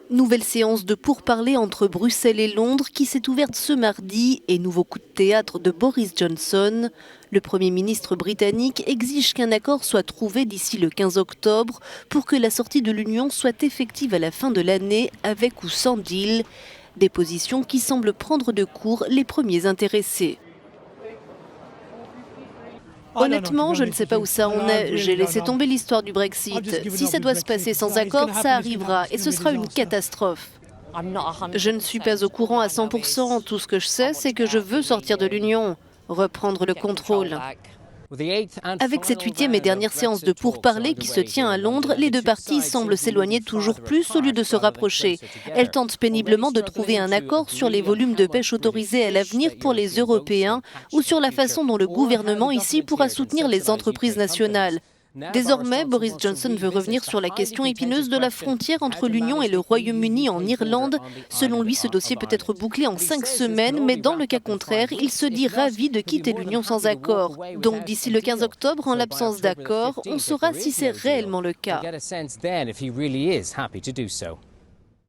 Nouvelle séance de pourparlers entre Bruxelles et Londres qui s'est ouverte ce mardi et nouveau coup de théâtre de Boris Johnson. Le Premier ministre britannique exige qu'un accord soit trouvé d'ici le 15 octobre pour que la sortie de l'Union soit effective à la fin de l'année avec ou sans deal. Des positions qui semblent prendre de court les premiers intéressés. Honnêtement, je ne sais pas où ça en est. J'ai laissé tomber l'histoire du Brexit. Si ça doit se passer sans accord, ça arrivera et ce sera une catastrophe. Je ne suis pas au courant à 100%. Tout ce que je sais, c'est que je veux sortir de l'Union, reprendre le contrôle. Avec cette 8e et dernière séance de pourparlers qui se tient à Londres, les deux parties semblent s'éloigner toujours plus au lieu de se rapprocher. Elles tentent péniblement de trouver un accord sur les volumes de pêche autorisés à l'avenir pour les Européens ou sur la façon dont le gouvernement ici pourra soutenir les entreprises nationales. Désormais, Boris Johnson veut revenir sur la question épineuse de la frontière entre l'Union et le Royaume-Uni en Irlande. Selon lui, ce dossier peut être bouclé en 5 semaines, mais dans le cas contraire, il se dit ravi de quitter l'Union sans accord. Donc d'ici le 15 octobre, en l'absence d'accord, on saura si c'est réellement le cas.